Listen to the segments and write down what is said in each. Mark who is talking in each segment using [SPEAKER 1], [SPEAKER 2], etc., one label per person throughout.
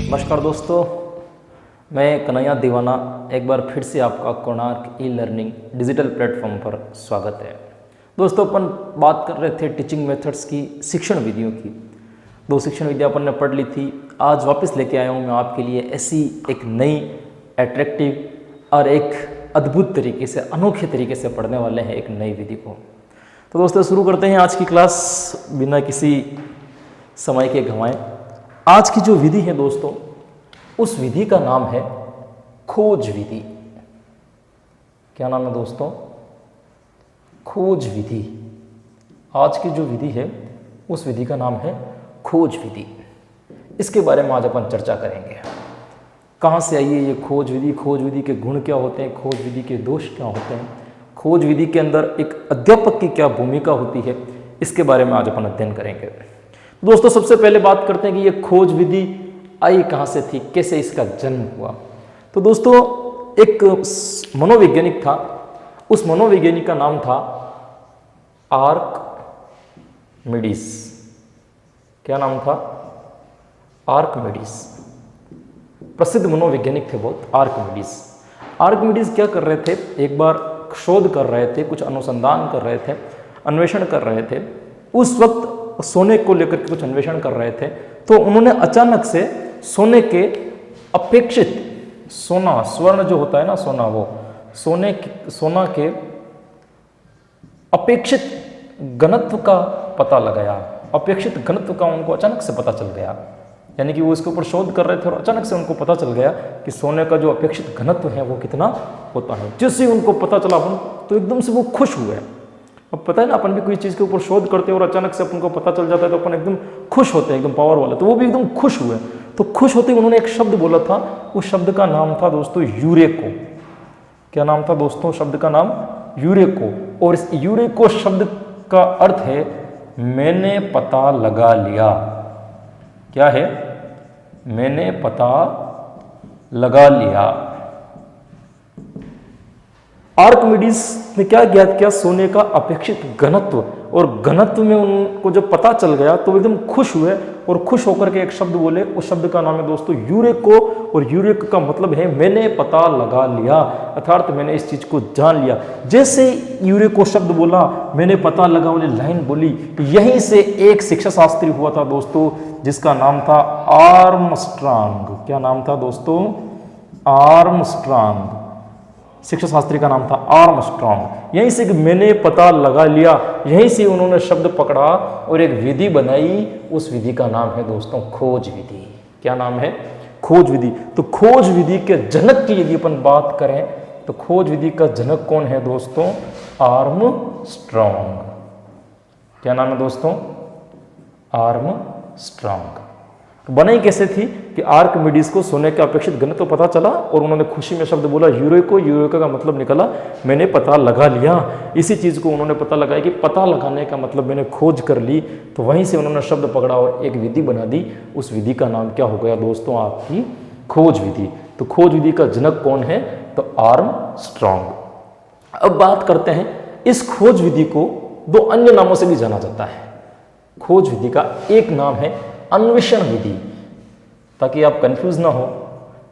[SPEAKER 1] नमस्कार दोस्तों, मैं कन्हैया दीवाना एक बार फिर से आपका Konark e learning digital platform पर स्वागत है। दोस्तों, अपन बात कर रहे थे टीचिंग मेथड्स की, शिक्षण विधियों की। 2 शिक्षण विधियाँ अपन ने पढ़ ली थी। आज वापस लेके आया हूँ मैं आपके लिए ऐसी एक नई, अट्रैक्टिव और एक अद्भुत तरीके से, अनोखे तरीके से पढ़ने वाले हैं एक नई विधि को। तो दोस्तों, शुरू करते हैं आज की क्लास बिना किसी समय के गंवाए। आज की जो विधि है दोस्तों, उस विधि का नाम है खोज विधि। क्या नाम है दोस्तों? खोज विधि। आज की जो विधि है उस विधि का नाम है खोज विधि। इसके बारे में आज अपन चर्चा करेंगे। कहाँ से आई है ये खोज विधि, खोज विधि के गुण क्या होते हैं, खोज विधि के दोष क्या होते हैं, खोज विधि के अंदर एक अध्यापक की क्या भूमिका होती है, इसके बारे में आज अपन अध्ययन करेंगे। दोस्तों, सबसे पहले बात करते हैं कि ये खोज विधि आई कहाँ से थी, कैसे इसका जन्म हुआ। तो दोस्तों, एक मनोवैज्ञानिक था। उस मनोवैज्ञानिक का नाम था आर्किमिडीज। क्या नाम था? आर्किमिडीज। प्रसिद्ध मनोवैज्ञानिक थे बहुत, आर्किमिडीज। आर्किमिडीज क्या कर रहे थे? एक बार शोध कर रहे थे, कुछ अनुसंधान कर रहे थे, अन्वेषण कर रहे थे। उस वक्त सोने को लेकर के कुछ अन्वेषण कर रहे थे, तो उन्होंने अचानक से सोने के अपेक्षित, सोना, स्वर्ण जो होता है ना, सोना, वो सोना के अपेक्षित घनत्व का पता लगाया। अपेक्षित घनत्व का उनको अचानक से पता चल गया। यानी कि वो इसके ऊपर शोध कर रहे थे और अचानक से उनको पता चल गया कि सोने का जो अपेक्षित घनत्व है वो कितना होता है। जैसे ही उनको पता चला अपन, तो एकदम से वो खुश हुए। अब पता है ना, अपन भी कोई चीज़ के ऊपर शोध करते हैं और अचानक से अपन को पता चल जाता है तो अपन एकदम खुश होते हैं, एकदम पावर वाले। तो वो भी एकदम खुश हुए। तो खुश होते ही उन्होंने एक शब्द बोला था। उस शब्द का नाम था दोस्तों यूरेको। क्या नाम था दोस्तों? शब्द का नाम यूरेको। और इस यूरेको शब्द का अर्थ है मैंने पता लगा लिया। क्या है? मैंने पता लगा लिया। आर्किमिडीज ने क्या ज्ञात किया? सोने का अपेक्षित घनत्व। और घनत्व में उनको जब पता चल गया तो एकदम खुश हुए और खुश होकर के एक शब्द बोले। उस शब्द का नाम है दोस्तों यूरेको। और यूरेको का मतलब है मैंने पता लगा लिया, अर्थात मैंने इस चीज को जान लिया। जैसे यूरेको शब्द बोला, मैंने पता लगा वाली लाइन बोली, यहीं से एक शिक्षा शास्त्री हुआ था दोस्तों, जिसका नाम था आर्मस्ट्रांग। क्या नाम था दोस्तों? आर्मस्ट्रांग। शिक्षा शास्त्री का नाम था आर्मस्ट्रांग। यहीं से मैंने पता लगा लिया, यहीं से उन्होंने शब्द पकड़ा और एक विधि बनाई। उस विधि का नाम है दोस्तों खोज विधि। क्या नाम है? खोज विधि। तो खोज विधि के जनक की यदि अपन बात करें तो खोज विधि का जनक कौन है दोस्तों? आर्मस्ट्रांग। क्या नाम है दोस्तों? आर्मस्ट्रांग। बनाई कैसे थी कि आर्किमिडीज को सोने के अपेक्षित घनत्व पता चला और उन्होंने खुशी में शब्द बोला यूरेको। यूरेको का मतलब निकला मैंने पता लगा लिया। इसी चीज को उन्होंने पता लगाया कि पता लगाने का मतलब मैंने खोज कर ली। तो वहीं से उन्होंने शब्द पकड़ा और एक विधि बना दी। उस विधि का नाम क्या हो गया दोस्तों? आपकी खोज विधि। तो खोज विधि का जनक कौन है? तो आर्मस्ट्रांग। अब बात करते हैं, इस खोज विधि को 2 अन्य नामों से भी जाना जाता है। खोज विधि का एक नाम है अन्वेषण विधि। ताकि आप कंफ्यूज ना हो,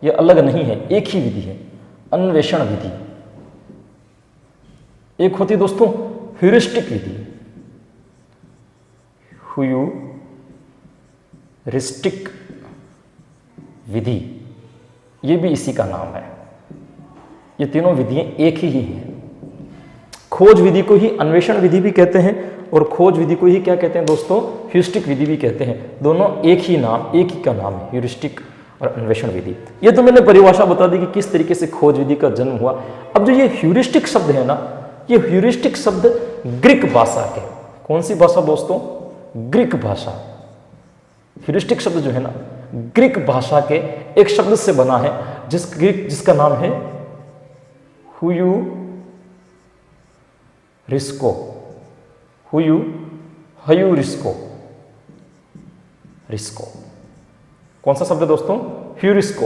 [SPEAKER 1] यह अलग नहीं है, एक ही विधि है, अन्वेषण विधि। एक होती दोस्तों ह्यूरिस्टिक विधि, ह्यूरिस्टिक विधि, ये भी इसी का नाम है। ये तीनों विधियां एक ही हैं। खोज विधि को ही अन्वेषण विधि भी कहते हैं और खोज विधि को ही क्या कहते हैं दोस्तों? ह्यूरिस्टिक विधि भी कहते हैं। दोनों एक ही नाम, एक ही का नाम है, ह्यूरिस्टिक और अन्वेषण विधि। ये तो मैंने परिभाषा बता दी कि किस तरीके से खोज विधि का जन्म हुआ। अब जो ये ह्यूरिस्टिक शब्द है ना, ये ह्यूरिस्टिक शब्द ग्रीक भाषा के, कौन सी भाषा दोस्तों? ग्रीक भाषा। ह्यूरिस्टिक शब्द जो है ना, ग्रीक भाषा के एक शब्द से बना है, जिसका नाम है ह्यूरिस्को। रिस्को। कौन सा शब्द है दोस्तों? ह्यूरिस्को।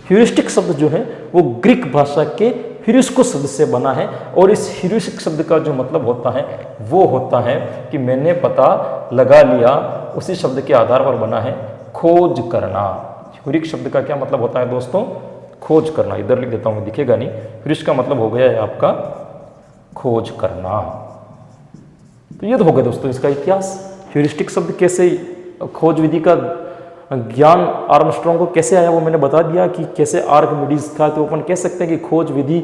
[SPEAKER 1] ह्यूरिस्टिक शब्द जो है वो ग्रीक भाषा के ह्यूरिस्को शब्द से बना है। और इस ह्यूरिस्टिक शब्द का जो मतलब होता है वो होता है कि मैंने पता लगा लिया। उसी शब्द के आधार पर बना है खोज करना।
[SPEAKER 2] ह्यूरिक शब्द का क्या मतलब होता है दोस्तों? खोज करना। इधर लिख देता हूँ, दिखेगा नहीं। ह्यूरिक का मतलब हो गया है आपका खोज करना। तो ये तो हो गया दोस्तों इसका इतिहास। ह्यूरिस्टिक शब्द कैसे, खोज विधि का ज्ञान आर्मस्ट्रॉन्ग को कैसे आया वो मैंने बता दिया कि कैसे आर्किमिडीज था। तो अपन कह सकते हैं कि खोज विधि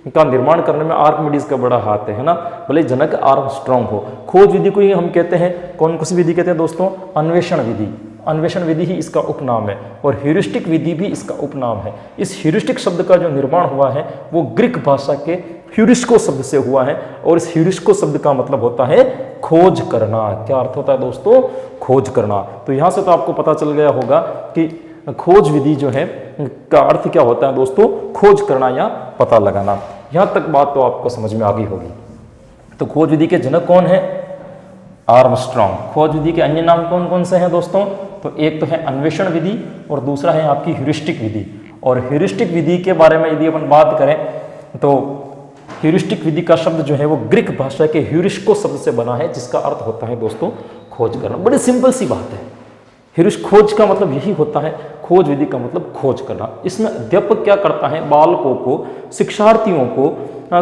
[SPEAKER 2] का निर्माण करने में आर्किमिडीज का बड़ा हाथ है ना, भले जनक आर्मस्ट्रॉन्ग हो। खोज विधि को ही हम कहते हैं, कौन सी विधि कहते हैं दोस्तों? अन्वेषण विधि। अन्वेषण विधि ही इसका उपनाम है और ह्यूरिस्टिक विधि भी इसका उपनाम है। इस ह्यूरिस्टिक शब्द का जो निर्माण हुआ है वो ग्रीक भाषा के ह्यूरिस्को शब्द से हुआ है और इस ह्यूरिस्को शब्द का मतलब होता है खोज करना। क्या अर्थ होता है दोस्तों? खोज करना। तो यहां से तो आपको पता चल गया होगा कि खोज विधि जो है का अर्थ क्या होता है दोस्तों? खोज करना या पता लगाना। यहां तक बात तो आपको समझ में आ गई होगी। तो खोज विधि के जनक कौन है? आर्मस्ट्रॉन्ग। खोज विधि के अन्य नाम कौन कौन से हैं दोस्तों? तो एक तो है अन्वेषण विधि और दूसरा है आपकी ह्यूरिस्टिक विधि। और ह्यूरिस्टिक विधि के बारे में यदि अपन बात करें तो ह्यूरिस्टिक विधि का शब्द जो है वो ग्रीक भाषा के ह्यूरिस्को शब्द से बना है, जिसका अर्थ होता है दोस्तों खोज करना। बड़ी सिंपल सी बात है। खोज का मतलब यही होता है, खोज विधि का मतलब खोज करना। इसमें अध्यापक क्या करता है? बालकों को, शिक्षार्थियों को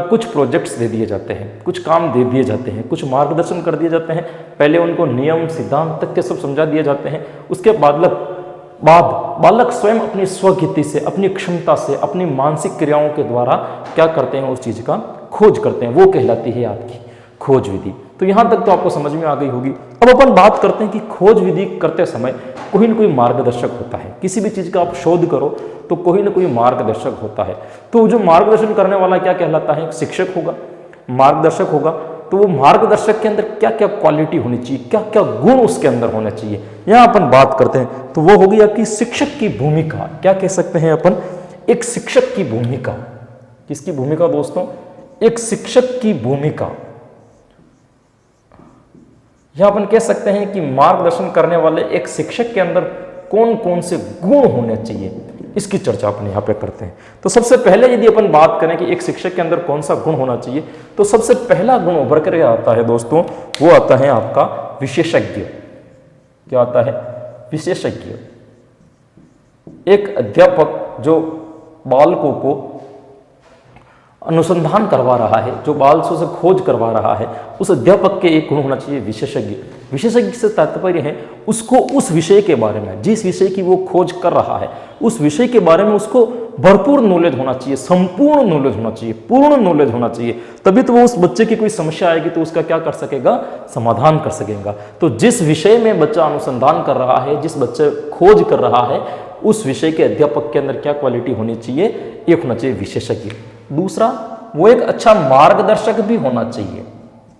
[SPEAKER 2] कुछ प्रोजेक्ट्स दे दिए जाते हैं, कुछ काम दे दिए जाते हैं, कुछ मार्गदर्शन कर दिए जाते हैं। पहले उनको नियम सिद्धांत तक के सब समझा दिए जाते हैं। उसके बाद बालक स्वयं अपनी स्वगति से, अपनी क्षमता से, अपनी मानसिक क्रियाओं के द्वारा क्या करते हैं? उस चीज का खोज करते हैं। वो कहलाती है आपकी खोज विधि। तो यहां तक तो आपको समझ में आ गई होगी। अब अपन बात करते हैं कि खोज विधि करते समय कोई ना कोई मार्गदर्शक होता है। किसी भी चीज का आप शोध करो तो कोई ना कोई मार्गदर्शक होता है। तो जो मार्गदर्शन करने वाला क्या कहलाता है? एक शिक्षक होगा, मार्गदर्शक होगा। तो वो मार्गदर्शक के अंदर क्या क्या क्वालिटी होनी चाहिए, क्या क्या गुण उसके अंदर होने चाहिए, यहां अपन बात करते हैं। तो वो होगी आपकी शिक्षक की भूमिका। क्या कह सकते हैं अपन? एक शिक्षक की भूमिका। किसकी भूमिका दोस्तों? एक शिक्षक की भूमिका। यहां अपन कह सकते हैं कि मार्गदर्शन करने वाले एक शिक्षक के अंदर कौन कौन से गुण होने चाहिए, इसकी चर्चा अपन यहां पे करते हैं। तो सबसे पहले यदि अपन बात करें कि एक शिक्षक के अंदर कौन सा गुण होना चाहिए, तो सबसे पहला गुण उभर कर आता है दोस्तों, वो आता है आपका विशेषज्ञ। क्या आता है? विशेषज्ञ। एक अध्यापक जो बालकों को अनुसंधान करवा रहा है, जो बालकों से खोज करवा रहा है, उस अध्यापक के एक गुण होना चाहिए विशेषज्ञ। विशेषज्ञ से तात्पर्य है उसको उस विषय के बारे में, जिस विषय की वो खोज कर रहा है, उस विषय के बारे में उसको भरपूर नॉलेज होना चाहिए, संपूर्ण नॉलेज होना चाहिए, पूर्ण नॉलेज होना चाहिए। तभी तो वो उस बच्चे की कोई समस्या आएगी तो उसका क्या कर सकेगा? समाधान कर सकेगा। तो जिस विषय में बच्चा अनुसंधान कर रहा है, जिस बच्चे खोज कर रहा है, उस विषय के अध्यापक के अंदर क्या क्वालिटी होनी चाहिए? एक होना चाहिए विशेषज्ञ। दूसरा, वो एक अच्छा मार्गदर्शक भी होना चाहिए।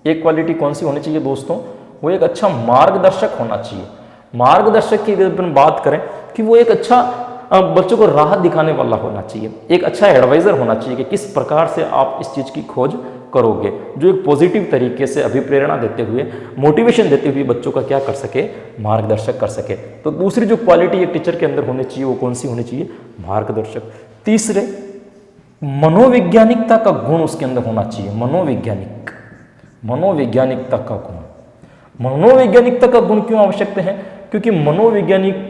[SPEAKER 2] एक क्वालिटी कौन सी होनी चाहिए दोस्तों? वो एक अच्छा मार्गदर्शक होना चाहिए। मार्गदर्शक की अगर अपन बात करें कि वो एक अच्छा बच्चों को राह दिखाने वाला होना चाहिए, एक अच्छा एडवाइजर होना चाहिए कि किस प्रकार से आप इस चीज की खोज करोगे, जो एक पॉजिटिव तरीके से अभिप्रेरणा देते हुए, मोटिवेशन देते हुए बच्चों का क्या कर सके? मार्गदर्शक कर सके। तो दूसरी जो क्वालिटी एक टीचर के अंदर होनी चाहिए वो कौन सी होनी चाहिए? मार्गदर्शक। तीसरे, मनोवैज्ञानिकता का गुण उसके अंदर होना चाहिए। मनोवैज्ञानिकता का गुण। मनोवैज्ञानिकता का गुण क्यों आवश्यक है? क्योंकि मनोवैज्ञानिक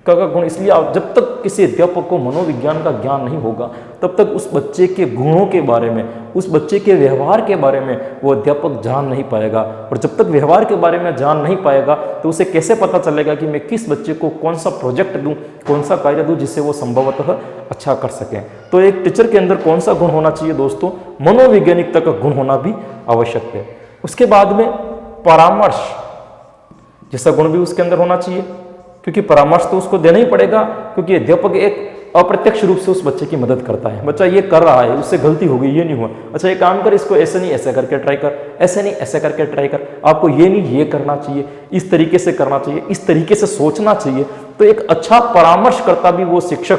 [SPEAKER 2] का गुण इसलिए, जब तक किसी अध्यापक को मनोविज्ञान का ज्ञान नहीं होगा तब तक उस बच्चे के गुणों के बारे में, उस बच्चे के व्यवहार के बारे में वो अध्यापक जान नहीं पाएगा। और जब तक व्यवहार के बारे में जान नहीं पाएगा तो उसे कैसे पता चलेगा कि मैं किस बच्चे को कौन सा प्रोजेक्ट दूं, कौन सा कार्य दूं जिससे वो संभवतः अच्छा कर सकें। तो एक टीचर के अंदर कौन सा गुण होना चाहिए दोस्तों? मनोवैज्ञानिकता का गुण होना भी आवश्यक है। उसके बाद में परामर्श जैसा गुण भी उसके अंदर होना चाहिए, क्योंकि परामर्श तो उसको देना ही पड़ेगा, क्योंकि अध्यापक एक अप्रत्यक्ष रूप से उस बच्चे की मदद करता है। बच्चा ये कर रहा है, उससे गलती हो गई, ये नहीं हुआ, अच्छा ये काम कर, इसको ऐसे नहीं ऐसे करके ट्राई कर, ऐसे नहीं ऐसे करके ट्राई कर, आपको ये नहीं ये करना चाहिए, इस तरीके से करना चाहिए, इस तरीके से सोचना चाहिए। तो एक अच्छा परामर्श करता भी वो शिक्षक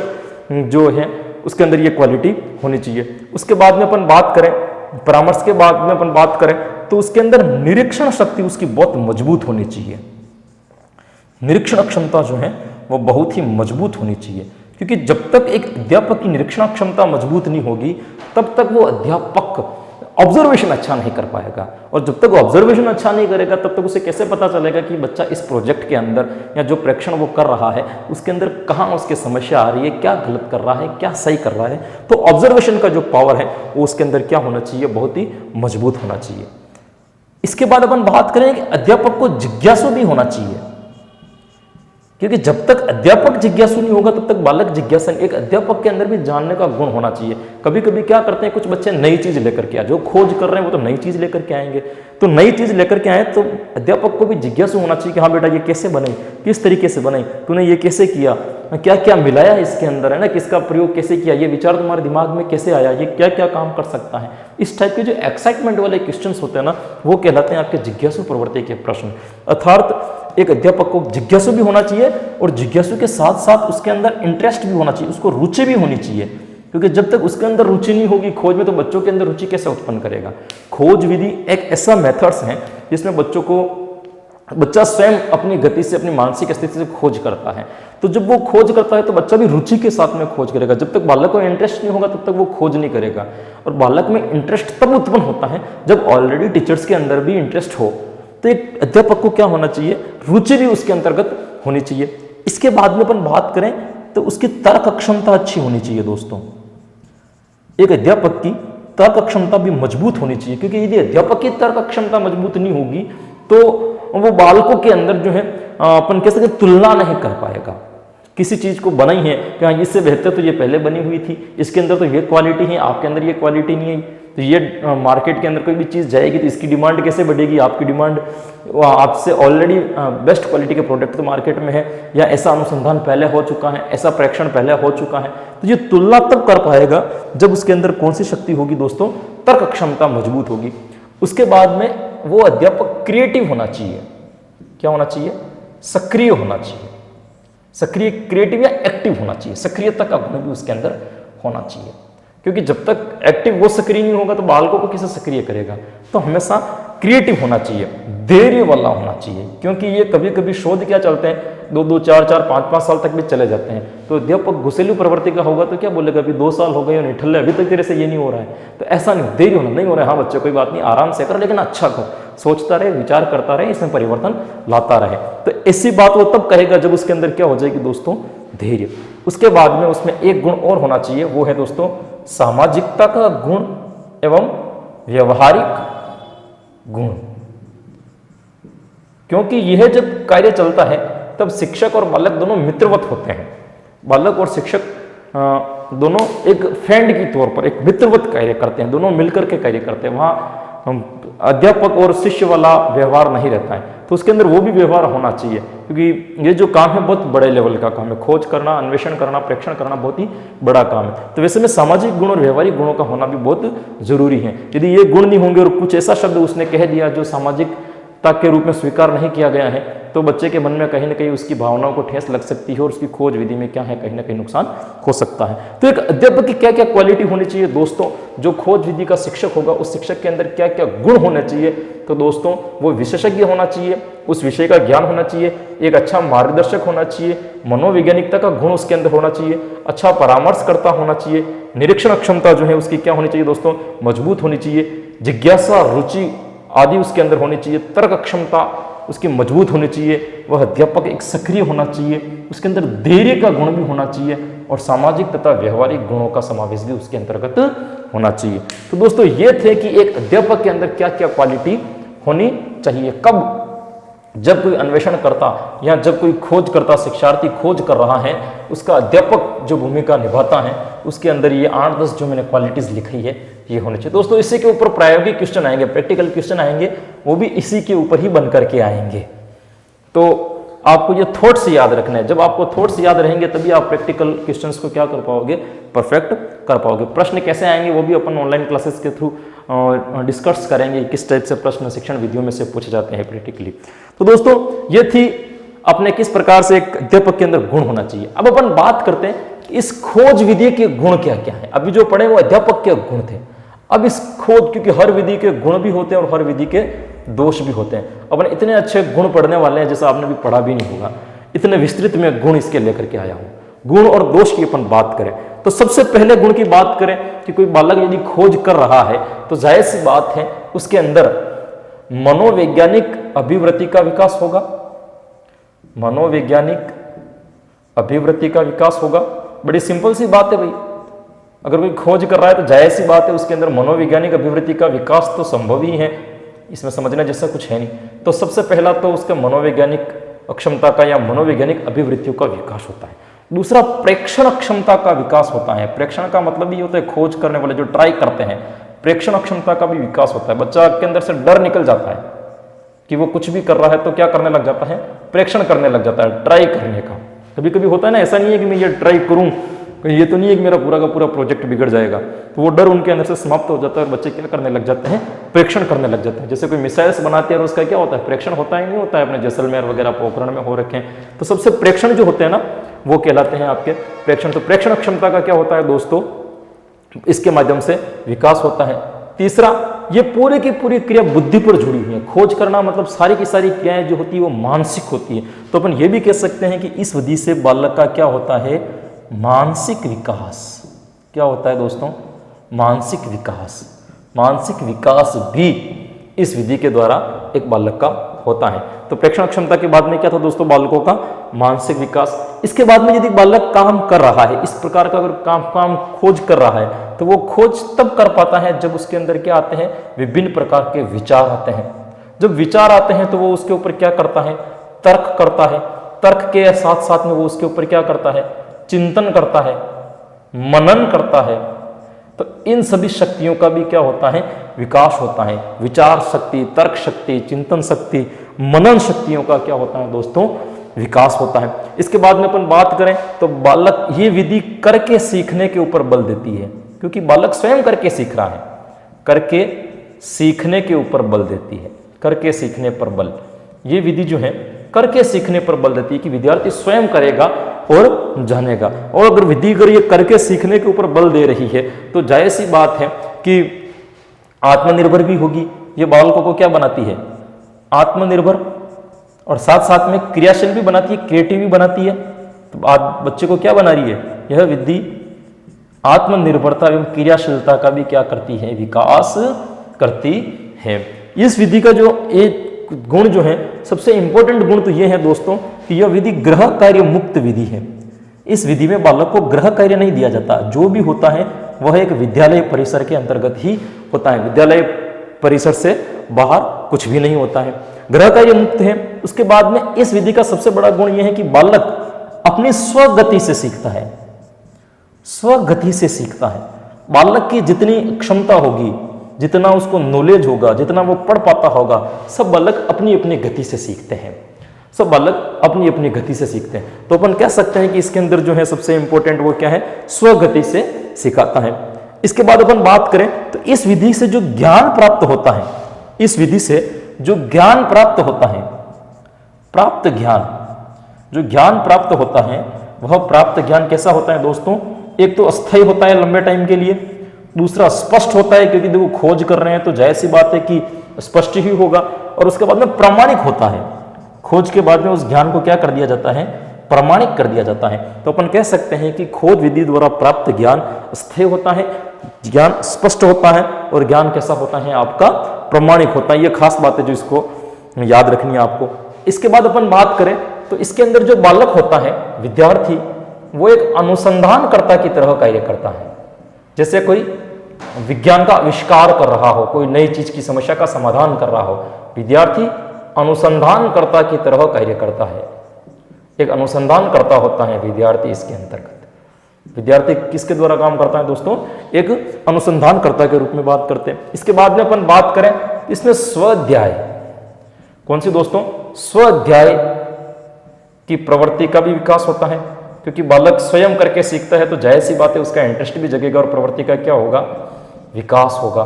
[SPEAKER 2] जो है उसके अंदर ये क्वालिटी होनी चाहिए। उसके बाद में अपन बात करें, परामर्श के बाद में अपन बात करें तो उसके अंदर निरीक्षण शक्ति उसकी बहुत मजबूत होनी चाहिए। निरीक्षण क्षमता जो है वो बहुत ही मजबूत होनी चाहिए, क्योंकि जब तक एक अध्यापक की निरीक्षण क्षमता मजबूत नहीं होगी तब तक वो अध्यापक
[SPEAKER 1] ऑब्जर्वेशन अच्छा नहीं कर पाएगा। और जब तक ऑब्जर्वेशन अच्छा नहीं करेगा तब तक उसे कैसे पता चलेगा कि बच्चा इस प्रोजेक्ट के अंदर या जो प्रेक्षण वो कर रहा है उसके अंदर कहाँ उसके समस्या आ रही है, क्या गलत कर रहा है, क्या सही कर रहा है। तो ऑब्जर्वेशन का जो पावर है वो उसके अंदर क्या होना चाहिए, बहुत ही मजबूत होना चाहिए। इसके बाद अपन बात करें कि अध्यापक को जिज्ञासु भी होना चाहिए, क्योंकि जब तक अध्यापक जिज्ञासु नहीं होगा तब तक बालक जिज्ञासा। एक अध्यापक के अंदर भी जानने का गुण होना चाहिए। कभी कभी क्या करते हैं कुछ बच्चे नई चीज लेकर के आए, जो खोज कर रहे हैं वो तो नई चीज लेकर के आएंगे। तो नई चीज लेकर के आए तो अध्यापक को भी जिज्ञासु होना चाहिए कि हाँ बेटा ये कैसे बनी, किस तरीके से बनी, तूने ये कैसे किया, क्या क्या मिलाया इसके अंदर, है ना, किसका प्रयोग कैसे किया, ये विचार तुम्हारे दिमाग में कैसे आया, ये क्या क्या काम कर सकता है। इस टाइप के जो एक्साइटमेंट वाले क्वेश्चंस होते हैं ना, वो कहलाते हैं आपके जिज्ञासु प्रवृत्ति के प्रश्न। अर्थात एक अध्यापक को जिज्ञासु भी होना चाहिए और जिज्ञासु के साथ साथ उसके अंदर इंटरेस्ट भी होना चाहिए, उसको रुचि भी होनी चाहिए। क्योंकि जब तक उसके अंदर रुचि नहीं होगी खोज में, तो बच्चों के अंदर रुचि कैसे उत्पन्न करेगा। खोज विधि एक ऐसा मेथड्स है जिसमें बच्चा स्वयं अपनी गति से, अपनी मानसिक स्थिति से खोज करता है। तो जब वो खोज करता है तो बच्चा भी रुचि के साथ में खोज करेगा। जब तक बालक को इंटरेस्ट नहीं होगा तब तक वो खोज नहीं करेगा। और बालक में इंटरेस्ट तब उत्पन्न होता है जब ऑलरेडी टीचर्स के अंदर भी इंटरेस्ट हो। तो एक अध्यापक को क्या होना चाहिए, रुचि भी उसके अंतर्गत होनी चाहिए। इसके बाद में अपन बात करें तो उसकी तर्क क्षमता अच्छी होनी चाहिए। दोस्तों, एक अध्यापक की तर्क क्षमता भी मजबूत होनी चाहिए, क्योंकि यदि अध्यापक की तर्क क्षमता मजबूत नहीं होगी तो वो बालकों के अंदर जो है अपन कह सकते तुलना नहीं कर पाएगा। किसी चीज को बनाई है कि हाँ इससे बेहतर तो ये पहले बनी हुई थी, इसके अंदर तो ये क्वालिटी है, आपके अंदर ये क्वालिटी नहीं है, तो ये मार्केट के अंदर कोई भी चीज जाएगी तो इसकी डिमांड कैसे बढ़ेगी, आपकी डिमांड आपसे ऑलरेडी बेस्ट क्वालिटी के प्रोडक्ट तो मार्केट में है, या ऐसा अनुसंधान पहले हो चुका है, ऐसा प्रेक्षण पहले हो चुका है। तो ये तुलना तब कर पाएगा जब उसके अंदर कौन सी शक्ति होगी दोस्तों, तर्क क्षमता मजबूत होगी। उसके बाद में वो अध्यापक क्रिएटिव होना चाहिए। क्या होना चाहिए, सक्रिय होना चाहिए। सक्रिय, क्रिएटिव या एक्टिव होना चाहिए। सक्रियता का गुण भी उसके अंदर होना चाहिए, क्योंकि जब तक एक्टिव वो सक्रिय नहीं होगा तो बालकों को कैसे सक्रिय करेगा। तो हमेशा क्रिएटिव होना चाहिए, धैर्य वाला होना चाहिए, क्योंकि ये कभी कभी शोध क्या चलते हैं 2-2, 4-4, 5-5 साल तक भी चले जाते हैं। तो अध्यापक घुसेलू प्रवृत्ति का होगा तो क्या बोलेगा, अभी 2 साल हो गए निठल्ले, अभी तक तेरे से ये नहीं हो रहा है। तो ऐसा नहीं, धैर्य होना, नहीं हो रहा है, हाँ बच्चे कोई बात नहीं, आराम से कर, लेकिन अच्छा कर, सोचता रहे, विचार करता रहे, इसमें परिवर्तन लाता रहे। तो ऐसी बात वो तब कहेगा जब उसके अंदर क्या हो जाएगी दोस्तों, धैर्य। उसके बाद में उसमें एक गुण और होना चाहिए, वो है दोस्तों सामाजिकता का गुण एवं व्यवहारिक गुण। क्योंकि यह जब कार्य चलता है तब शिक्षक और बालक दोनों मित्रवत होते हैं। बालक और शिक्षक दोनों एक फ्रेंड की तौर पर एक मित्रवत कार्य करते हैं, दोनों मिलकर के कार्य करते हैं। वहाँ अध्यापक और शिष्य वाला व्यवहार नहीं रहता है, तो उसके अंदर वो भी व्यवहार होना चाहिए, क्योंकि ये जो काम है बहुत बड़े लेवल का काम है। खोज करना, अन्वेषण करना, प्रेक्षण करना बहुत ही बड़ा काम है। तो वैसे में सामाजिक गुण और व्यवहारिक गुणों का होना भी बहुत जरूरी है। यदि ये गुण नहीं होंगे और कुछ ऐसा शब्द उसने कह दिया जो सामाजिकता के रूप में स्वीकार नहीं किया गया है, तो बच्चे के मन में कहीं ना कहीं उसकी भावनाओं को ठेस लग सकती है और उसकी खोज विधि में क्या है, कहीं ना कहीं नुकसान हो सकता है। तो एक अध्यापक की क्या क्या क्वालिटी होनी चाहिए दोस्तों, जो खोज विधि का शिक्षक होगा उस शिक्षक के अंदर क्या क्या गुण होने चाहिए। तो दोस्तों वो विशेषज्ञ होना चाहिए, उस विषय का ज्ञान होना चाहिए, एक अच्छा मार्गदर्शक होना चाहिए, मनोवैज्ञानिकता का गुण उसके अंदर होना चाहिए, अच्छा परामर्शकर्ता होना चाहिए, निरीक्षण क्षमता जो है उसकी क्या होनी चाहिए दोस्तों, मजबूत होनी चाहिए, जिज्ञासा, रुचि आदि उसके अंदर होनी चाहिए, तर्क क्षमता उसकी मजबूत होनी चाहिए, वह अध्यापक एक सक्रिय होना चाहिए, उसके अंदर धैर्य का गुण भी होना चाहिए और सामाजिक तथा व्यवहारिक गुणों का समावेश भी उसके अंतर्गत होना चाहिए। तो दोस्तों ये थे कि एक अध्यापक के अंदर क्या क्या क्वालिटी होनी चाहिए। कब, जब कोई अन्वेषण करता या जब कोई खोज करता, शिक्षार्थी खोज कर रहा है, उसका अध्यापक जो भूमिका निभाता है उसके अंदर ये 8-10 जो मैंने क्वालिटीज लिखी है ये होने चाहिए। दोस्तों इसी के ऊपर प्रायोगिक क्वेश्चन आएंगे, प्रैक्टिकल क्वेश्चन आएंगे, वो भी इसी के ऊपर ही बन करके आएंगे। तो आपको ये थॉट्स याद रखना है। जब आपको थॉट्स याद रहेंगे तभी आप प्रैक्टिकल क्वेश्चंस को क्या कर पाओगे, परफेक्ट कर पाओगे। प्रश्न कैसे आएंगे वो भी अपन ऑनलाइन क्लासेस के थ्रू डिस्कस करेंगे, किस टाइप से प्रश्न शिक्षण विधियों में से पूछे जाते हैं प्रैक्टिकली। तो दोस्तों ये थी अपने किस प्रकार से एक अध्यापक के अंदर गुण होना चाहिए। अब अपन बात करते हैं इस खोज विधि के गुण क्या क्या है। अभी जो पढ़े वो अध्यापक के गुण थे। अब इस खोज, क्योंकि हर विधि के गुण भी होते हैं और हर विधि के दोष भी होते हैं। अपन इतने अच्छे गुण पढ़ने वाले हैं जैसा आपने भी पढ़ा भी नहीं होगा, इतने विस्तृत में गुण इसके लेकर के आया हूं। गुण और दोष की अपन बात करें
[SPEAKER 2] तो सबसे पहले गुण की बात करें कि कोई बालक यदि खोज कर रहा है तो जाहिर सी बात है उसके अंदर मनोवैज्ञानिक अभिवृत्ति का विकास होगा। मनोवैज्ञानिक अभिवृत्ति का विकास होगा। बड़ी सिंपल सी बात है भाई, अगर कोई खोज कर रहा है तो जाहिर सी बात है उसके अंदर मनोवैज्ञानिक अभिवृत्ति का विकास तो संभव ही है, इसमें समझना जैसा कुछ है नहीं। तो सबसे पहला तो उसका मनोवैज्ञानिक अक्षमता का या मनोवैज्ञानिक अभिवृत्तियों का विकास होता है। दूसरा प्रेक्षण क्षमता का विकास होता है। प्रेक्षण का मतलब ये होता है खोज करने वाले जो ट्राई करते हैं, प्रेक्षण क्षमता का भी विकास होता है। बच्चा के अंदर से डर निकल जाता है कि वो कुछ भी कर रहा है तो क्या करने लग जाता है, प्रेक्षण करने लग जाता है, ट्राई करने का। कभी कभी होता है ना, ऐसा नहीं है कि मैं ये ट्राई करूं, ये तो नहीं है कि मेरा पूरा का पूरा प्रोजेक्ट बिगड़ जाएगा, तो वो डर उनके अंदर से समाप्त हो जाता है और बच्चे क्या करने लग जाते हैं, प्रेक्षण करने लग जाते हैं। जैसे कोई मिसाइल्स बनाते हैं और उसका क्या होता है, प्रेक्षण होता है, नहीं होता है, अपने जैसलमेर वगैरह पोखरण में हो रखे हैं। तो सबसे प्रेक्षण जो होते हैं ना वो कहलाते हैं आपके प्रेक्षण। तो प्रेक्षण क्षमता का क्या होता है दोस्तों, इसके माध्यम से विकास होता है। तीसरा, ये पूरी की पूरी क्रिया बुद्धि पर जुड़ी हुई है। खोज करना मतलब सारी की सारी क्रियाएं जो होती है वो मानसिक होती है। तो अपन ये भी कह सकते हैं कि इस विधि से बालक का क्या होता है, मानसिक विकास। क्या होता है दोस्तों, मानसिक विकास। मानसिक विकास भी इस विधि के द्वारा एक बालक का होता है। तो प्रेक्षण क्षमता के बाद में क्या था दोस्तों, बालकों का मानसिक विकास। इसके बाद में यदि बालक काम कर रहा है, इस प्रकार का अगर काम खोज कर रहा है, तो वो खोज तब कर पाता है जब उसके अंदर क्या आते हैं, विभिन्न प्रकार के विचार आते हैं। जब विचार आते हैं तो वो उसके ऊपर क्या करता है, तर्क करता है। तर्क के साथ साथ में वो उसके ऊपर क्या करता है, चिंतन करता है, मनन करता है। तो इन सभी शक्तियों का भी क्या होता है, विकास होता है। विचार शक्ति, तर्क शक्ति, चिंतन शक्ति, मनन शक्तियों का क्या होता है दोस्तों, विकास होता है। इसके बाद में अपन बात करें तो बालक ये विधि करके सीखने के ऊपर बल देती है, क्योंकि बालक स्वयं करके सीख रहा है। करके सीखने के ऊपर बल देती है, करके सीखने पर बल। ये विधि जो है करके सीखने पर बल देती है कि विद्यार्थी स्वयं करेगा और जानेगा। और अगर विधि अगर ये करके सीखने के ऊपर बल दे रही है तो जाहिर सी बात है कि आत्मनिर्भर भी होगी। ये बालकों को क्या बनाती है, आत्मनिर्भर, और साथ साथ में क्रियाशील भी बनाती है, क्रिएटिव भी बनाती है। तो आज बच्चे को क्या बना रही है, यह विधि आत्मनिर्भरता एवं क्रियाशीलता का भी क्या करती है, विकास करती है। इस विधि का जो एक गुण जो है, सबसे इंपॉर्टेंट गुण तो यह है दोस्तों कि यह विधि गृह कार्य मुक्त विधि है। इस विधि में बालक को गृह कार्य नहीं दिया जाता, जो भी होता है वह एक विद्यालय परिसर के अंतर्गत ही होता है। विद्यालय परिसर से बाहर कुछ भी नहीं होता है, गृह कार्य मुक्त है। उसके बाद में इस विधि का सबसे बड़ा गुण यह है कि बालक अपनी स्वगति से सीखता है, स्वगति से सीखता है। बालक की जितनी क्षमता होगी, जितना उसको नॉलेज होगा, जितना वो पढ़ पाता होगा, सब बालक अपनी अपनी गति से सीखते हैं। सब बालक अपनी अपनी गति से सीखते हैं। तो अपन कह सकते हैं कि इसके अंदर जो है सबसे इंपॉर्टेंट वो क्या है, स्वगति से सिखाता है। इसके बाद अपन बात करें तो इस विधि से जो ज्ञान प्राप्त होता है, इस विधि से जो ज्ञान प्राप्त होता है, प्राप्त ज्ञान, जो ज्ञान प्राप्त होता है वह प्राप्त ज्ञान कैसा होता है दोस्तों, एक तो अस्थायी होता है लंबे टाइम के लिए, दूसरा स्पष्ट होता है क्योंकि देखो खोज कर रहे हैं तो जाहिर सी बात है कि स्पष्ट ही होगा, और उसके बाद में प्रामाणिक होता है। खोज के बाद में उस ज्ञान को क्या कर दिया जाता है, प्रामाणिक कर दिया जाता है। तो अपन कह सकते हैं कि खोज विधि द्वारा प्राप्त ज्ञान अस्थायी होता है, ज्ञान स्पष्ट होता है, और ज्ञान कैसा होता है आपका, प्रामाणिक होता है। ये खास बात है जो इसको याद रखनी है आपको। इसके बाद अपन बात करें तो इसके अंदर जो बालक होता है, विद्यार्थी, वो एक अनुसंधानकर्ता की तरह कार्य करता है। जैसे कोई विज्ञान का आविष्कार कर रहा हो, कोई नई चीज की समस्या का समाधान कर रहा हो, विद्यार्थी अनुसंधानकर्ता की तरह कार्य करता है। एक अनुसंधानकर्ता होता है विद्यार्थी। इसके अंतर्गत विद्यार्थी किसके द्वारा काम करता है दोस्तों, एक अनुसंधानकर्ता के रूप में बात करते हैं। इसके बाद में अपन बात करें इसमें स्वाध्याय, कौन सी दोस्तों, स्वाध्याय की प्रवृत्ति का भी विकास होता है, क्योंकि बालक स्वयं करके सीखता है तो जाहिर सी बात है उसका इंटरेस्ट भी जगेगा और प्रवृत्ति का क्या होगा, विकास होगा।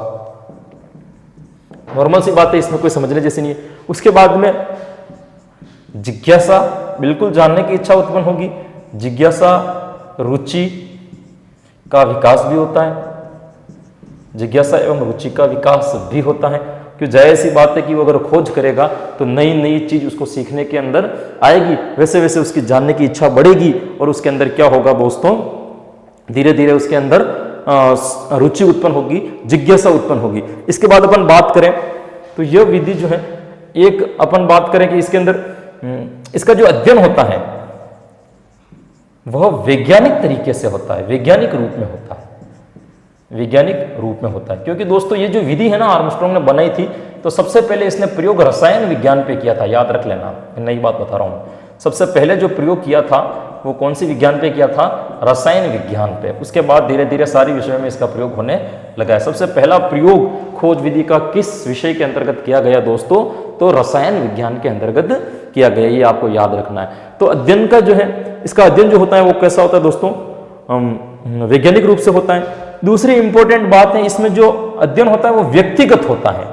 [SPEAKER 2] नॉर्मल सी बात है, इसमें कोई समझने जैसी नहीं है। उसके बाद में जिज्ञासा, बिल्कुल जानने की इच्छा उत्पन्न होगी, जिज्ञासा, रुचि का विकास भी होता है, जिज्ञासा एवं रुचि का विकास भी होता है। क्यों, जाहिर सी बात है कि वो अगर खोज करेगा तो नई नई चीज उसको सीखने के अंदर आएगी, वैसे वैसे उसकी जानने की इच्छा बढ़ेगी और उसके अंदर क्या होगा दोस्तों, धीरे धीरे उसके अंदर रुचि उत्पन्न होगी, जिज्ञासा उत्पन्न होगी। इसके बाद अपन बात करें तो यह विधि जो है, एक अपन बात करें कि इसके अंदर इसका जो अध्ययन होता है वह वैज्ञानिक तरीके से होता है, वैज्ञानिक रूप में होता है, वैज्ञानिक रूप में होता है। क्योंकि दोस्तों ये जो विधि है ना आर्मस्ट्रांग ने बनाई थी, तो सबसे पहले इसने प्रयोग रसायन विज्ञान पे किया था, याद रख लेना, नई बात बता रहा हूं। सबसे पहले जो प्रयोग किया था वो कौन सी विज्ञान पे किया था? रसायन विज्ञान पे। उसके बाद धीरे धीरे सारी विषयों में इसका प्रयोग होने लगा है। सबसे पहला प्रयोग खोज विधि का किस विषय के अंतर्गत किया गया दोस्तों? तो रसायन विज्ञान के अंतर्गत किया गया, ये आपको याद रखना है। तो अध्ययन का जो है, इसका अध्ययन जो होता है वो कैसा होता है दोस्तों? वैज्ञानिक रूप से होता है। दूसरी इंपॉर्टेंट बात है, इसमें जो अध्ययन होता है वो व्यक्तिगत होता है।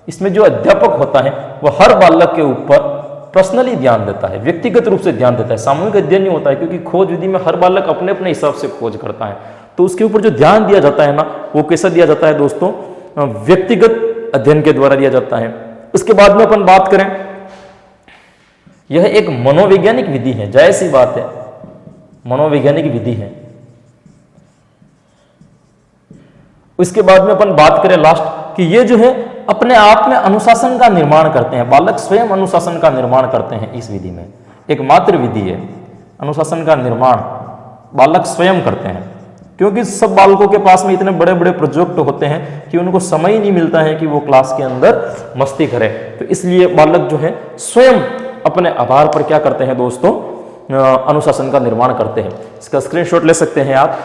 [SPEAKER 2] इसमें जो अध्यापक होता है वो हर बालक के ऊपर पर्सनली ध्यान देता है, व्यक्तिगत रूप से ध्यान देता है। सामूहिक अध्ययन नहीं होता है, क्योंकि खोज विधि में हर बालक अपने अपने हिसाब से खोज करता है। तो उसके ऊपर जो ध्यान दिया जाता है ना, वो कैसा दिया जाता है दोस्तों? व्यक्तिगत अध्ययन के द्वारा दिया जाता है। उसके बाद में अपन बात करें, यह एक मनोवैज्ञानिक विधि है, जाहिर सी बात है, मनोवैज्ञानिक विधि है। उसके बाद में अपन बात करें लास्ट कि ये जो है अपने आप में अनुशासन का निर्माण करते हैं, बालक स्वयं अनुशासन का निर्माण करते हैं इस विधि में। एकमात्र विधि है, अनुशासन का निर्माण बालक स्वयं करते हैं। क्योंकि सब बालकों के पास में इतने बड़े बड़े प्रोजेक्ट होते हैं कि उनको समय ही नहीं मिलता है कि वो क्लास के अंदर मस्ती करें। तो इसलिए बालक जो है स्वयं अपने आधार पर क्या करते हैं दोस्तों? अनुशासन का निर्माण करते हैं। इसका स्क्रीनशॉट ले सकते हैं आप।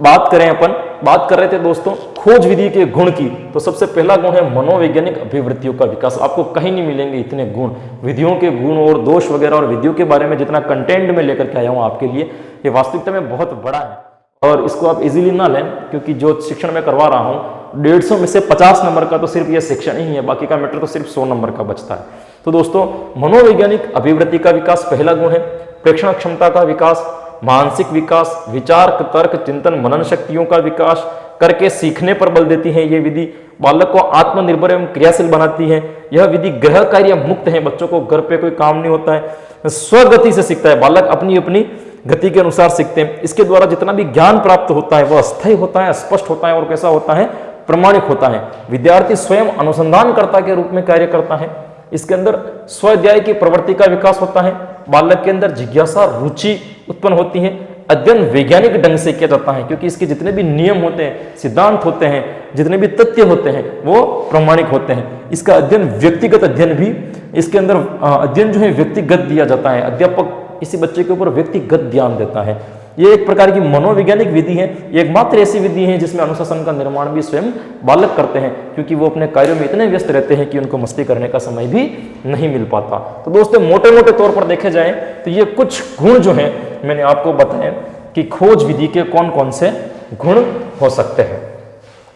[SPEAKER 2] बात करें, अपन बात कर रहे थे दोस्तों खोज विधि के गुण की, तो सबसे पहला गुण है मनोवैज्ञानिक अभिवृत्तियों का विकास। आपको कहीं नहीं मिलेंगे इतने गुण, विधियों के गुण और दोष वगैरह, और विधियों के बारे में जितना कंटेंट में लेकर के आया हूं आपके लिए, ये वास्तविकता में बहुत बड़ा है। और इसको आप इजीली ना लें, क्योंकि जो शिक्षण में करवा रहा हूं 150 में से 50 नंबर का तो सिर्फ ये शिक्षण ही है, बाकी का मैटर तो सिर्फ 100 नंबर का बचता है। तो दोस्तों मनोवैज्ञानिक अभिवृत्ति का विकास पहला गुण है। प्रेक्षण क्षमता का विकास, मानसिक विकास, विचार, तर्क, चिंतन, मनन शक्तियों का विकास करके सीखने पर बल देती है ये विधि। बालक को आत्मनिर्भर एवं क्रियाशील बनाती है। यह विधि गृह कार्य मुक्त है, बच्चों को घर पे कोई काम नहीं होता है, स्वगति से सीखता है, बालक अपनी अपनी गति के अनुसार सीखते हैं। इसके द्वारा जितना भी ज्ञान प्राप्त होता है वह अस्थायी होता है, स्पष्ट होता है और कैसा होता है? प्रमाणिक होता है। विद्यार्थी स्वयं अनुसंधानकर्ता के रूप में कार्य करता है। इसके अंदर स्वाध्याय की प्रवृत्ति का विकास होता है। बालक के अंदर जिज्ञासा, रुचि उत्पन्न होती है। अध्ययन वैज्ञानिक ढंग से किया जाता है, क्योंकि इसके जितने भी नियम होते हैं, सिद्धांत होते हैं, जितने भी तथ्य होते हैं वो प्रमाणिक होते हैं। इसका अध्ययन व्यक्तिगत अध्ययन भी, इसके अंदर अध्ययन जो है व्यक्तिगत दिया जाता है। अध्यापक इसी बच्चे के ऊपर व्यक्तिगत ध्यान देता है। ये एक प्रकार की मनोवैज्ञानिक विधि है। ये एकमात्र ऐसी विधि है जिसमें अनुशासन का निर्माण भी स्वयं बालक करते हैं, क्योंकि वो अपने कार्यों में इतने व्यस्त रहते हैं कि उनको मस्ती करने का समय भी नहीं मिल पाता। तो दोस्तों मोटे मोटे तौर पर देखे जाए तो ये कुछ गुण जो हैं मैंने आपको बताया कि खोज विधि के कौन कौन से गुण हो सकते हैं।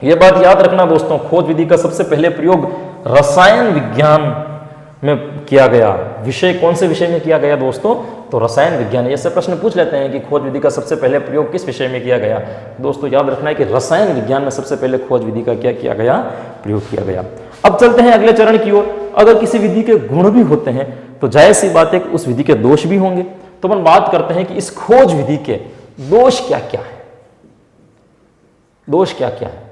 [SPEAKER 2] ये बात याद रखना दोस्तों, खोज विधि का सबसे पहले प्रयोग रसायन विज्ञान में किया गया। विषय कौन से विषय में किया गया दोस्तों? तो रसायन विज्ञान। ऐसे प्रश्न पूछ लेते हैं कि खोज विधि का सबसे पहले प्रयोग किस विषय में किया गया? दोस्तों याद रखना है कि रसायन विज्ञान में सबसे पहले खोज विधि का क्या किया गया? प्रयोग किया गया। अब चलते हैं अगले चरण की ओर। अगर किसी विधि के गुण भी होते हैं तो जाहिर सी बात है कि उस विधि के दोष भी होंगे। तो अपन बात करते हैं कि इस खोज विधि के दोष क्या क्या है। दोष क्या क्या है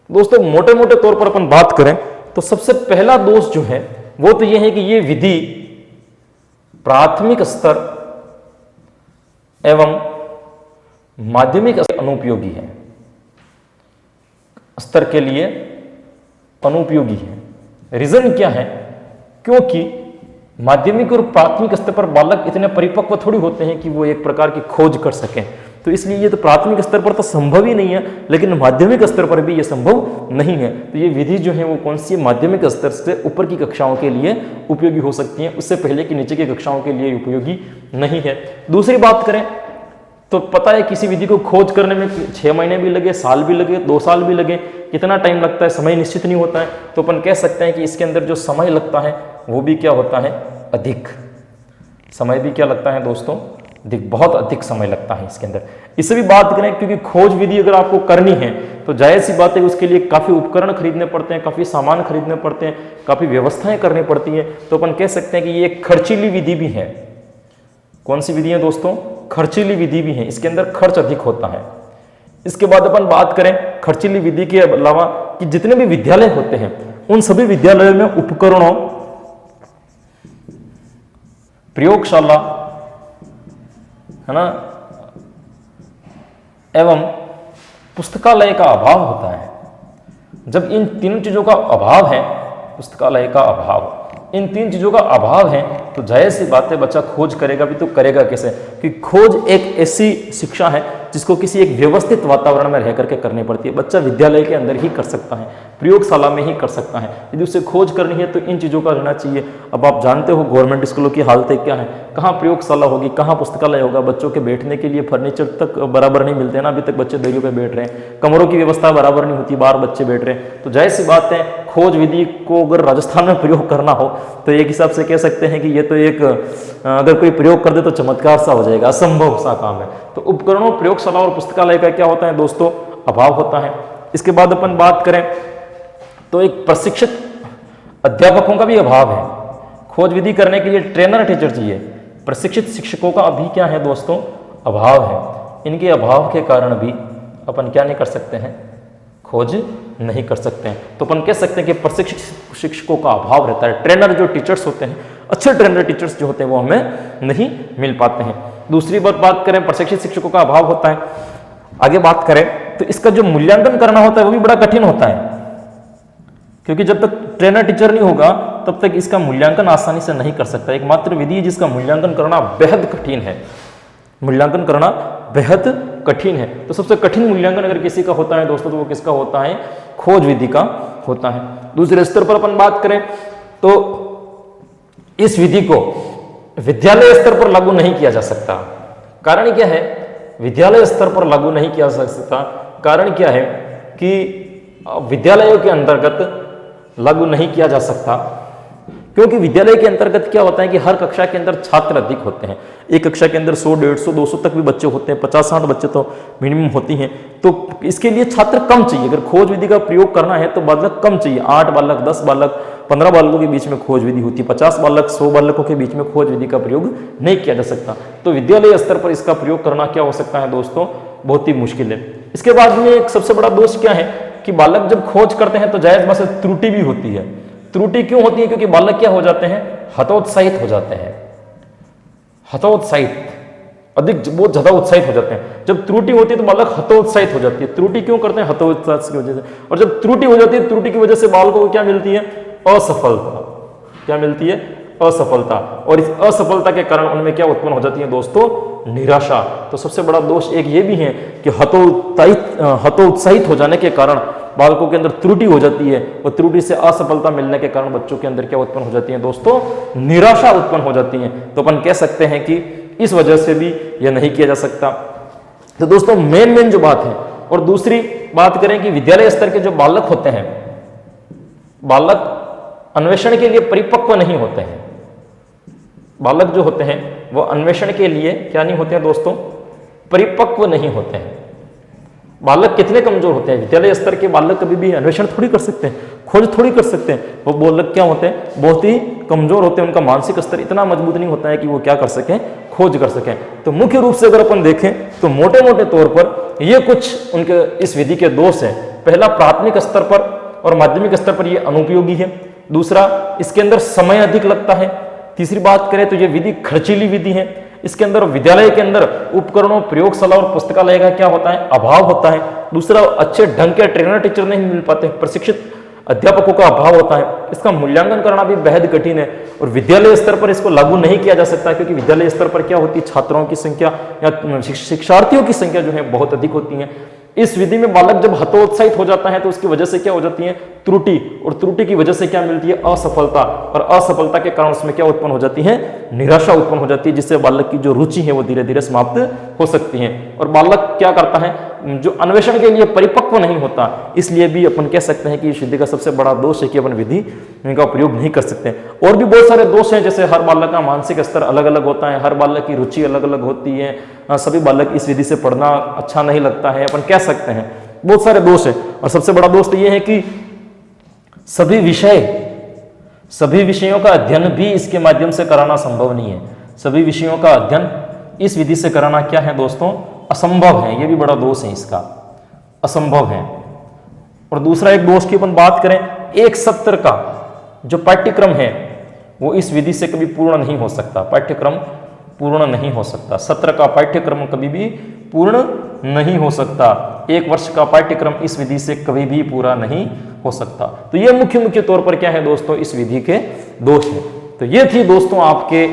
[SPEAKER 2] दोस्तों? मोटे मोटे तौर पर अपन बात करें तो सबसे पहला दोष जो है वो तो ये है कि ये विधि प्राथमिक स्तर एवं माध्यमिक स्तर अनुपयोगी है, स्तर के लिए अनुपयोगी है। रीजन क्या है? क्योंकि माध्यमिक और प्राथमिक स्तर पर बालक इतने परिपक्व थोड़ी होते हैं कि वो एक प्रकार की खोज कर सकें। तो इसलिए ये तो प्राथमिक स्तर पर तो संभव ही नहीं है, लेकिन माध्यमिक स्तर पर भी ये संभव नहीं है। तो ये विधि जो है वो कौन सी? माध्यमिक स्तर से ऊपर की कक्षाओं के लिए उपयोगी हो सकती है, उससे पहले की नीचे की कक्षाओं के लिए उपयोगी नहीं है। दूसरी बात करें तो पता है किसी विधि को खोज करने में 6 महीने भी लगे, साल भी लगे, 2 साल भी लगे, कितना टाइम लगता है समय निश्चित नहीं होता है। तो अपन कह सकते हैं कि इसके अंदर जो समय लगता है वो भी क्या होता है? अधिक। समय भी क्या लगता है दोस्तों? बहुत अधिक समय लगता है इसके अंदर। इससे भी बात करें, क्योंकि खोज विधि अगर आपको करनी है तो जाहिर सी बात है उसके लिए काफी उपकरण खरीदने पड़ते हैं, काफी सामान खरीदने पड़ते हैं, काफी व्यवस्थाएं करनी पड़ती हैं। तो अपन कह सकते हैं कि ये एक खर्चीली विधि भी है। कौन सी विधि है दोस्तों? खर्चीली विधि भी है। इसके अंदर खर्च अधिक होता है। इसके बाद अपन बात करें खर्चीली विधि के अलावा कि जितने भी विद्यालय होते हैं उन सभी विद्यालयों में उपकरणों, प्रयोगशाला, है ना, एवं पुस्तकालय का अभाव होता है। जब इन तीनों चीजों का अभाव है, पुस्तकालय का अभाव, इन तीन चीजों का अभाव है, तो जाहिर सी बात है बच्चा खोज करेगा भी तो करेगा कैसे? कि खोज एक ऐसी शिक्षा है जिसको किसी एक व्यवस्थित वातावरण में रह करके करनी पड़ती है। बच्चा विद्यालय के अंदर ही कर सकता है, प्रयोगशाला में ही कर सकता है। यदि उसे खोज करनी है तो इन चीज़ों का रहना चाहिए। अब आप जानते हो गवर्नमेंट स्कूलों की हालतें क्या है, कहाँ प्रयोगशाला होगी, कहाँ पुस्तकालय होगा, बच्चों के बैठने के लिए फर्नीचर तक बराबर नहीं मिलते ना, अभी तक बच्चे दरियों पर बैठ रहे हैं, कमरों की व्यवस्था बराबर नहीं होती, बाहर बच्चे बैठ रहे हैं। तो जाहिर सी बात है खोज विधि को अगर राजस्थान में प्रयोग करना हो तो एक हिसाब से कह सकते हैं कि ये तो एक अगर कोई प्रयोग कर दे तो चमत्कार सा हो जाएगा, असंभव सा काम है। तो उपकरणों, प्रयोगशाला और पुस्तकालय का क्या होता है दोस्तों? अभाव होता है। इसके बाद अपन बात करें तो एक प्रशिक्षित अध्यापकों का भी अभाव है। खोज विधि करने के लिए ट्रेनर टीचर चाहिए, प्रशिक्षित शिक्षकों का अभी क्या है दोस्तों? अभाव है। इनके अभाव के कारण भी अपन क्या नहीं कर सकते हैं? खोज नहीं कर सकते हैं। तो अपन कह सकते हैं कि प्रशिक्षित शिक्षकों का अभाव रहता है। ट्रेनर जो टीचर्स होते हैं, अच्छे ट्रेनर टीचर्स जो होते हैं वो हमें नहीं मिल पाते हैं। दूसरी बात करें, प्रशिक्षित शिक्षकों का अभाव होता है। आगे बात करें तो इसका जो मूल्यांकन करना होता है वो भी बड़ा कठिन होता है, क्योंकि जब तक ट्रेनर टीचर नहीं होगा तब तक इसका मूल्यांकन आसानी से नहीं कर सकता। एकमात्र विधि है जिसका मूल्यांकन करना बेहद कठिन है, मूल्यांकन करना बेहद कठिन है। तो सबसे कठिन मूल्यांकन अगर किसी का होता है दोस्तों तो वो किसका होता है? खोज विधि का होता है। दूसरे स्तर पर अपन बात करें तो इस विधि को विद्यालय स्तर पर लागू नहीं किया जा सकता। कारण क्या है? विद्यालय स्तर पर लागू नहीं किया जा सकता, कारण क्या है कि विद्यालयों के अंतर्गत लागू नहीं किया जा सकता, क्योंकि विद्यालय के अंतर्गत क्या होता है कि हर कक्षा के अंदर छात्र अधिक होते हैं। एक कक्षा के अंदर 100, 150, 200 तक भी बच्चे होते हैं, 50-60 बच्चे तो मिनिमम होती हैं। तो इसके लिए छात्र कम चाहिए। अगर खोज विधि का प्रयोग करना है तो बालक कम चाहिए। 8 बालक, 10 बालक, 15 बालकों के बीच में खोज विधि होती है। 50 बालक, 100 बालकों के बीच में खोज विधि का प्रयोग नहीं किया जा सकता। तो विद्यालय स्तर पर इसका प्रयोग करना क्या हो सकता है दोस्तों? बहुत ही मुश्किल है। इसके बाद में एक सबसे बड़ा दोष क्या है कि बालक जब खोज करते हैं तो जायज बात से त्रुटि भी होती है। त्रुटि क्यों होती है? क्योंकि बालक क्या हो जाते हैं? हतोत्साहित हो जाते हैं। हतोत्साहित, अधिक बहुत ज्यादा उत्साहित हो जाते हैं। जब त्रुटि होती है तो बालक हतोत्साहित हो जाती है। त्रुटि क्यों करते हैं? हतोत्साह की वजह से। और जब त्रुटि हो जाती है, त्रुटि की वजह से बालकों को क्या मिलती है? असफलता। क्या मिलती है? असफलता। और इस असफलता के कारण उनमें क्या उत्पन्न हो जाती है दोस्तों? निराशा। तो सबसे बड़ा दोष एक ये भी है कि हतोत्साहित हो जाने के कारण बालकों के अंदर त्रुटि हो जाती है, और त्रुटि से असफलता मिलने के कारण बच्चों के अंदर क्या उत्पन्न हो जाती है दोस्तों? निराशा उत्पन्न हो जाती है। तो अपन कह सकते हैं कि इस वजह से भी यह नहीं किया जा सकता। तो दोस्तों मेन जो बात है, और दूसरी बात करें कि विद्यालय स्तर के जो बालक होते हैं, बालक अन्वेषण के लिए परिपक्व नहीं होते हैं। बालक जो होते हैं वो अन्वेषण के लिए क्या नहीं होते हैं दोस्तों? परिपक्व नहीं होते हैं। बालक कितने कमजोर होते हैं? विद्यालय स्तर के बालक कभी भी अन्वेषण थोड़ी कर सकते हैं, खोज थोड़ी कर सकते हैं। वो बालक क्या होते हैं? बहुत ही कमजोर होते हैं। उनका मानसिक स्तर इतना मजबूत नहीं होता है कि वो क्या कर सकें? खोज कर सकें। तो मुख्य रूप से अगर अपन देखें तो मोटे मोटे तौर पर ये कुछ उनके इस विधि के दोष हैं। पहला, प्राथमिक स्तर पर और माध्यमिक स्तर पर ये अनुपयोगी है। दूसरा, इसके अंदर समय अधिक लगता है। तीसरी बात करें तो ये विधि खर्चीली विधि है। इसके अंदर विद्यालय के अंदर उपकरणों, प्रयोगशाला और पुस्तकालय का क्या होता है? अभाव होता है। दूसरा, अच्छे ढंग के ट्रेनर टीचर नहीं मिल पाते, प्रशिक्षित अध्यापकों का अभाव होता है। इसका मूल्यांकन करना भी बेहद कठिन है, और विद्यालय स्तर पर इसको लागू नहीं किया जा सकता, क्योंकि विद्यालय स्तर पर क्या होती है? छात्रों की संख्या या शिक्षार्थियों की संख्या जो है बहुत अधिक होती है। इस विधि में बालक जब हतोत्साहित हो जाता है तो उसकी वजह से क्या हो जाती है? त्रुटि, और त्रुटि की वजह से क्या मिलती है? असफलता, और असफलता के कारण उसमें क्या उत्पन्न हो जाती है? निराशा उत्पन्न हो जाती है, जिससे बालक की जो रुचि है वो धीरे धीरे समाप्त हो सकती है। और बालक क्या करता है? जो अन्वेषण के लिए परिपक्व नहीं होता। इसलिए भी अपन कह सकते हैं कि इस विधि का सबसे बड़ा दोष है कि अपन विधि का प्रयोग नहीं कर सकते। और भी बहुत सारे दोष हैं, जैसे हर बालक का मानसिक स्तर अलग अलग होता है, हर बालक की रुचि अलग अलग होती है, सभी बालक इस विधि से पढ़ना अच्छा नहीं लगता है, अपन कह सकते हैं बहुत सारे दोष है। और सबसे बड़ा दोष तो ये है कि सभी विषयों का अध्ययन भी इसके माध्यम से कराना संभव नहीं है। सभी विषयों का अध्ययन इस विधि से कराना क्या है दोस्तों? असंभव है। ये भी बड़ा दोष है इसका। असंभव हैं। और दूसरा एक दोष की अपन बात करें, एक सत्र का जो पाठ्यक्रम है वो इस विधि से कभी पूर्ण नहीं हो सकता, पाठ्यक्रम पूर्ण नहीं हो सकता, सत्र का पाठ्यक्रम कभी भी पूर्ण नहीं हो सकता, एक वर्ष का पाठ्यक्रम इस विधि से कभी भी पूरा नहीं हो सकता। तो ये मुख्य तौर पर क्या है दोस्तों, इस विधि के दोष है। तो ये थी दोस्तों आपके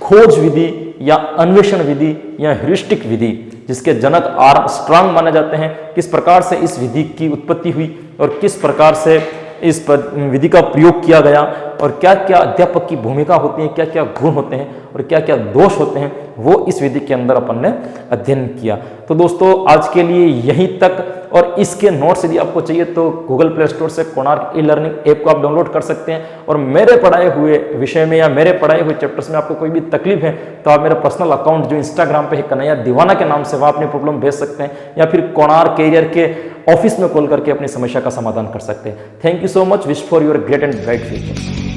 [SPEAKER 2] खोज विधि या अन्वेषण विधि या ह्यूरिस्टिक विधि, जिसके जनक आर्मस्ट्रांग माने जाते हैं। किस प्रकार से इस विधि की उत्पत्ति हुई और किस प्रकार से इस विधि का प्रयोग किया गया और क्या क्या अध्यापक की भूमिका होती है, क्या क्या गुण होते हैं और क्या क्या दोष होते हैं, वो इस विधि के अंदर अपन ने अध्ययन किया। तो दोस्तों आज के लिए यहीं तक, और इसके नोट्स यदि आपको चाहिए तो गूगल प्ले स्टोर से कोणार्क ई लर्निंग ऐप को आप डाउनलोड कर सकते हैं। और मेरे पढ़ाए हुए विषय में या मेरे पढ़ाए हुए चैप्टर्स में आपको कोई भी तकलीफ है तो आप मेरा पर्सनल अकाउंट जो इंस्टाग्राम पे है कन्हैया दीवाना के नाम से, वहाँ अपनी प्रॉब्लम भेज सकते हैं या फिर कोणार्क कैरियर के ऑफिस में कॉल करके अपनी समस्या का समाधान कर सकते हैं। Thank you so much, wish for your great and bright future.